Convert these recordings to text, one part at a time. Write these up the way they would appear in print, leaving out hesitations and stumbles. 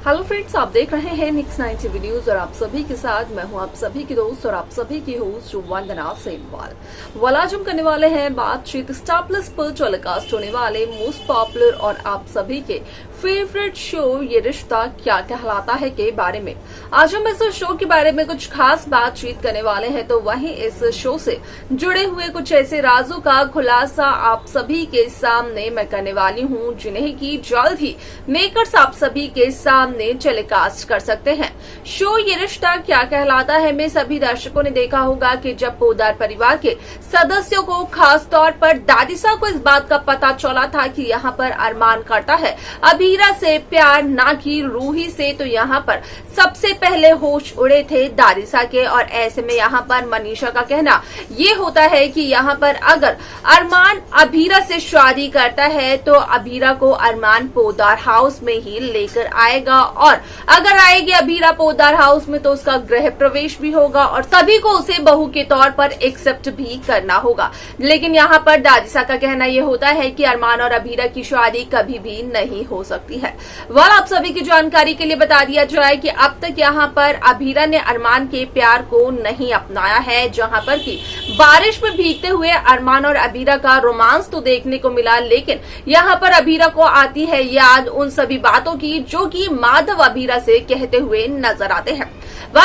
Hello friends, आप देख रहे हैं निक्स 90 वीडियोस और आप सभी के साथ मैं हूं आप सभी की दोस्त और आप सभी की होस्ट वंदना सेमवाल। आज हम करने वाले हैं बातचीत स्टार प्लस पर टेलीकास्ट होने वाले मोस्ट पॉपुलर और आप सभी के फेवरेट शो ये रिश्ता क्या कहलाता है के बारे में। आज हम इस शो के बारे में कुछ खास बातचीत करने वाले हैं, तो वहीं इस शो से जुड़े हुए कुछ ऐसे राजों का खुलासा आप सभी के सामने मैं करने वाली हूं, जिन्हें की जल्द ही मेकर्स आप सभी के सामने टेलीकास्ट कर सकते हैं। शो ये रिश्ता क्या कहलाता है में सभी दर्शकों ने देखा होगा कि जब पोद्दार परिवार के सदस्यों को खास तौर पर दादिसा को इस बात का पता चला था कि यहाँ पर अरमान करता है अभीरा से प्यार ना कि रूही से, तो यहाँ पर सबसे पहले होश उड़े थे दादिसा के। और ऐसे में यहाँ पर मनीषा का कहना ये होता है कि यहाँ पर अगर अरमान अभीरा से शादी करता है तो अभीरा को अरमान पोद्दार हाउस में ही लेकर आएगा, और अगर आएगी अभीरा पोद्दार हाउस में तो उसका गृह प्रवेश भी होगा और सभी को उसे बहू के तौर पर एक्सेप्ट भी करना होगा। लेकिन यहाँ पर दादिसा का कहना ये होता है कि अरमान और अभीरा की शादी कभी भी नहीं हो सकती है। आप सभी की जानकारी के लिए बता दिया जाए कि अब तक यहाँ पर अभीरा ने अरमान के प्यार को नहीं अपनाया है, जहाँ पर कि बारिश में भीगते हुए अरमान और अभीरा का रोमांस तो देखने को मिला, लेकिन यहाँ पर अभीरा को आती है याद उन सभी बातों की जो कि माधव अभीरा से कहते हुए नजर आते हैं।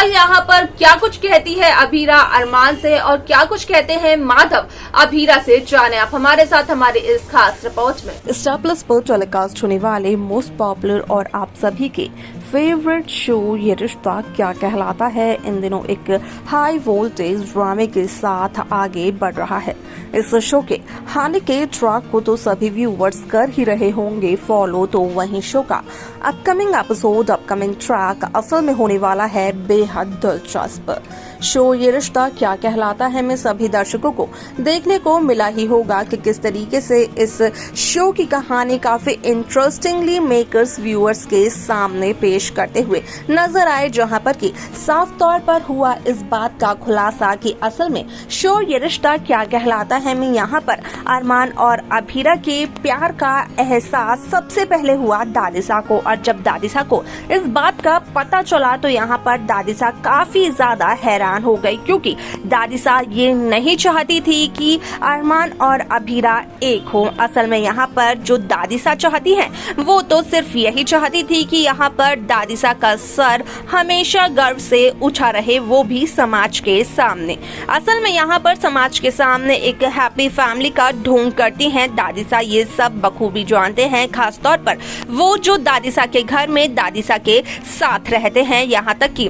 यहाँ पर क्या कुछ कहती है अभीरा अरमान से और क्या कुछ कहते हैं माधव अभीरा से, जाने आप हमारे साथ हमारे इस खास रिपोर्ट में। स्टार प्लस पर टेलीकास्ट होने वाले मोस्ट पॉपुलर और आप सभी के फेवरेट शो ये रिश्ता क्या कहलाता है इन दिनों एक हाई वोल्टेज ड्रामे के साथ आगे बढ़ रहा है। इस शो के हाल के ट्रैक को तो सभी व्यूवर्स कर ही रहे होंगे फॉलो, तो वहीं शो का अपकमिंग एपिसोड अपकमिंग ट्रैक असल में होने वाला है बेहद दिलचस्प। शो ये रिश्ता क्या कहलाता है में सभी दर्शकों को देखने को मिला ही होगा कि किस तरीके से इस शो की कहानी काफी इंटरेस्टिंगली मेकर्स व्यूअर्स के सामने पेश करते हुए नजर आए, जहां पर कि साफ तौर पर हुआ इस बात का खुलासा कि असल में शो ये रिश्ता क्या कहलाता है में यहाँ पर अरमान और अभीरा के प्यार का एहसास सबसे पहले हुआ दादिसा को। और जब दादिसा को इस बात का पता चला तो यहाँ पर दादिसा काफी ज्यादा हैरान हो गई, क्योंकि दादिसा ये नहीं चाहती थी कि अरमान और अभीरा एक हो। असल में यहाँ पर जो दादिसा चाहती है वो तो सिर्फ यही चाहती थी कि यहाँ पर दादिसा का सर हमेशा गर्व से उठा रहे, वो भी समाज के सामने। असल में यहाँ पर समाज के सामने एक हैप्पी फैमिली का ढोंग करती हैं दादिसा, ये सब बखूबी जानते हैं। खास तौर पर वो जो दादिसा के घर में दादिसा के साथ रहते हैं, यहाँ तक कि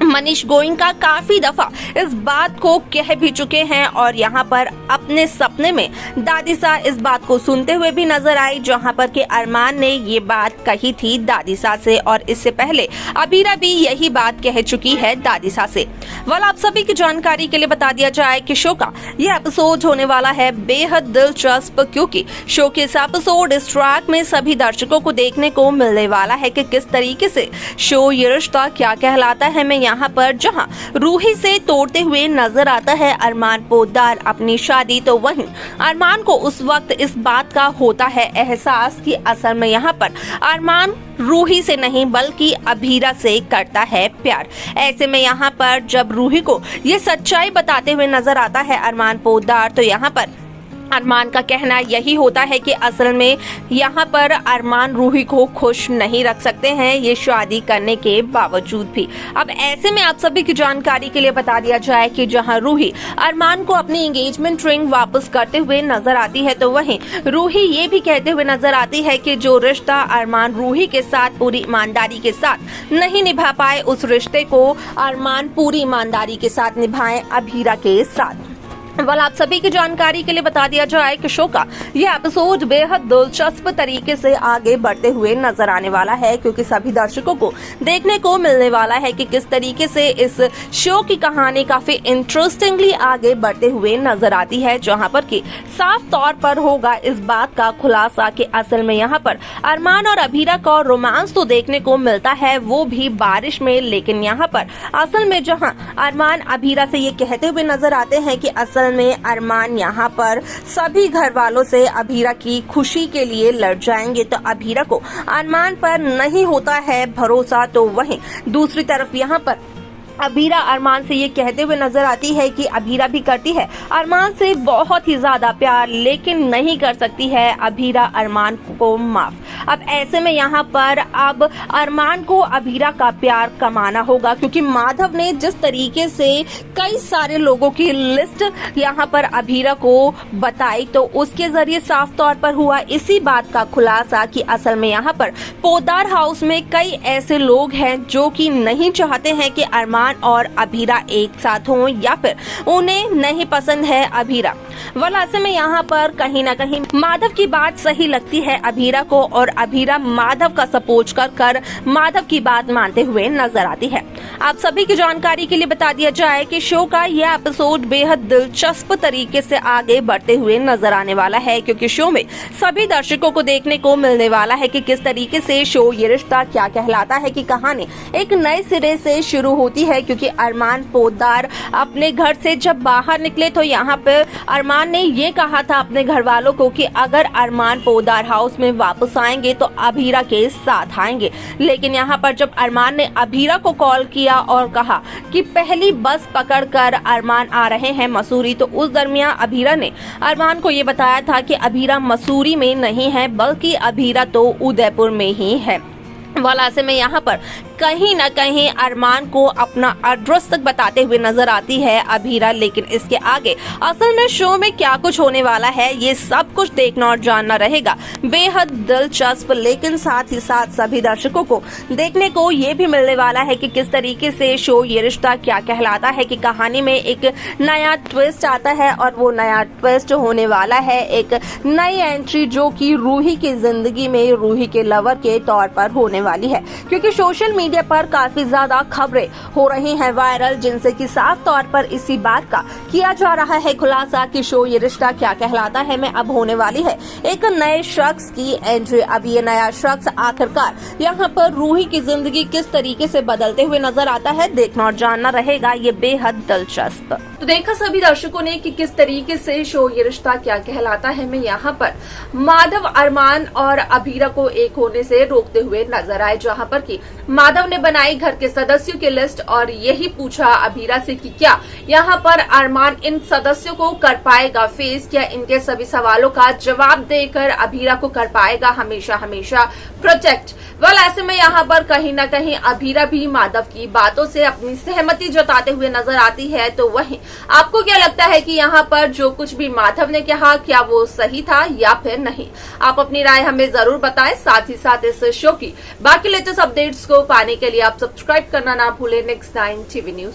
मनीष गोयनका काफी दफा इस बात को कह भी चुके हैं और यहाँ पर अपने सपने में दादिसा इस बात को सुनते हुए भी नजर आई, जहाँ पर के अरमान ने ये बात कही थी दादिसा से और इससे पहले अभीरा भी यही बात कह चुकी है दादिसा से। आप सभी की जानकारी के लिए बता दिया जाए कि शो का ये एपिसोड होने वाला है बेहद दिलचस्प, क्योंकि शो के इस एपिसोड इस ट्रैक में सभी दर्शकों को देखने को मिलने वाला है कि किस तरीके से शो ये रिश्ता क्या कहलाता है में यहाँ पर जहाँ रूही से तोड़ते हुए नजर आता है अरमान पोद्दार अपनी शादी, तो वहीं अरमान को उस वक्त इस बात का होता है एहसास कि असल में यहाँ पर अरमान रूही से नहीं बल्कि अभीरा से करता है प्यार। ऐसे में यहाँ पर जब रूही को ये सच्चाई बताते हुए नजर आता है अरमान पोद्दार, तो यहाँ पर अरमान का कहना यही होता है कि असल में यहाँ पर अरमान रूही को खुश नहीं रख सकते हैं ये शादी करने के बावजूद भी। अब ऐसे में आप सभी की जानकारी के लिए बता दिया जाए कि जहाँ रूही अरमान को अपनी एंगेजमेंट रिंग वापस करते हुए नजर आती है, तो वहीं रूही ये भी कहते हुए नजर आती है कि जो रिश्ता अरमान रूही के साथ पूरी ईमानदारी के साथ नहीं निभा पाए, उस रिश्ते को अरमान पूरी ईमानदारी के साथ निभाएं अभीरा के साथ। आप सभी की जानकारी के लिए बता दिया जाए कि शो का यह एपिसोड बेहद दिलचस्प तरीके से आगे बढ़ते हुए नजर आने वाला है, क्योंकि सभी दर्शकों को देखने को मिलने वाला है कि किस तरीके से इस शो की कहानी काफी इंटरेस्टिंगली आगे बढ़ते हुए नजर आती है, जहां पर कि साफ तौर पर होगा इस बात का खुलासा कि असल में यहाँ पर अरमान और अभीरा का रोमांस तो देखने को मिलता है, वो भी बारिश में। लेकिन यहाँ पर असल में जहाँ अरमान अभीरा से ये कहते हुए नजर आते हैं कि असल असल में अरमान यहाँ पर सभी घर वालों से अभीरा की खुशी के लिए लड़ जाएंगे तो अभीरा को अरमान पर नहीं होता है भरोसा, तो वहीं दूसरी तरफ यहाँ पर अभीरा अरमान से ये कहते हुए नजर आती है कि अभीरा भी करती है अरमान से बहुत ही ज्यादा प्यार, लेकिन नहीं कर सकती है अभीरा अरमान को माफ। अब ऐसे में यहाँ पर अब अरमान को अभीरा का प्यार कमाना होगा, क्योंकि माधव ने जिस तरीके से कई सारे लोगों की लिस्ट यहाँ पर अभीरा को बताई, तो उसके जरिए साफ तौर पर हुआ इसी बात का खुलासा कि असल में यहाँ पर पोद्दार हाउस में कई ऐसे लोग हैं जो कि नहीं चाहते हैं कि अरमान और अभीरा एक साथ हों, या फिर उन्हें नहीं पसंद है अभीरा। वल ऐसे में यहाँ पर कहीं ना कहीं माधव की बात सही लगती है अभीरा को, और अभीरा माधव का सपोर्ट कर माधव की बात मानते हुए नजर आती है। आप सभी की जानकारी के लिए बता दिया जाए कि शो का यह एपिसोड बेहद दिलचस्प तरीके से आगे बढ़ते हुए नजर आने वाला है, क्योंकि शो में सभी दर्शकों को देखने को मिलने वाला है कि किस तरीके से शो ये रिश्ता क्या कहलाता है की कहानी एक नए सिरे से शुरू होती है। क्योंकि अरमान पोद्दार अपने घर से जब बाहर निकले तो यहाँ पे अरमान ने ये कहा था अपने घर वालों को कि अगर अरमान पोद्दार हाउस में वापस आएंगे तो अभीरा के साथ आएंगे, लेकिन यहाँ पर जब अरमान ने अभीरा को कॉल किया और कहा कि पहली बस पकड़कर अरमान आ रहे हैं मसूरी, तो उस दरमियान अभीरा ने अरमान को ये बताया था कि अभीरा मसूरी में नहीं है बल्कि अभीरा तो उदयपुर में ही है। वाला ऐसे में यहाँ पर कहीं न कहीं अरमान को अपना एड्रेस तक बताते हुए नजर आती है अभीरा, लेकिन इसके आगे असल में शो में क्या कुछ होने वाला है ये सब कुछ देखना और जानना रहेगा बेहद दिलचस्प। लेकिन साथ ही साथ सभी दर्शकों को देखने को ये भी मिलने वाला है कि किस तरीके से शो ये रिश्ता क्या कहलाता है कि कहानी में एक नया ट्विस्ट आता है, और वो नया ट्विस्ट होने वाला है एक नई एंट्री जो कि रूही की जिंदगी में रूही के लवर के तौर पर होने वाली है। क्योंकि सोशल मीडिया पर काफी ज्यादा खबरें हो रही हैं वायरल, जिनसे कि साफ तौर पर इसी बात का किया जा रहा है खुलासा कि शो ये रिश्ता क्या कहलाता है में अब होने वाली है एक नए शख्स की एंट्री। अब ये नया शख्स आखिरकार यहाँ पर रूही की जिंदगी किस तरीके से बदलते हुए नजर आता है, देखना और जानना रहेगा ये बेहद दिलचस्प। तो देखा सभी दर्शकों ने कि किस तरीके से शो ये रिश्ता क्या कहलाता है में यहाँ पर माधव अरमान और अभीरा को एक होने से रोकते हुए नजर आए, जहाँ पर कि माधव ने बनाई घर के सदस्यों की लिस्ट और यही पूछा अभीरा से कि क्या यहाँ पर अरमान इन सदस्यों को कर पाएगा फेस, क्या इनके सभी सवालों का जवाब देकर अभीरा को कर पाएगा हमेशा हमेशा प्रोटेक्ट। वेल ऐसे में यहाँ पर कहीं न कहीं अभीरा भी माधव की बातों से अपनी सहमति जताते हुए नजर आती है। तो वहीं आपको क्या लगता है कि यहाँ पर जो कुछ भी माधव ने कहा क्या वो सही था या फिर नहीं? आप अपनी राय हमें जरूर बताएं। साथ ही साथ इस शो की बाकी लेटेस्ट अपडेट्स को पाने के लिए आप सब्सक्राइब करना ना भूलें नेक्स्ट 9 टीवी न्यूज।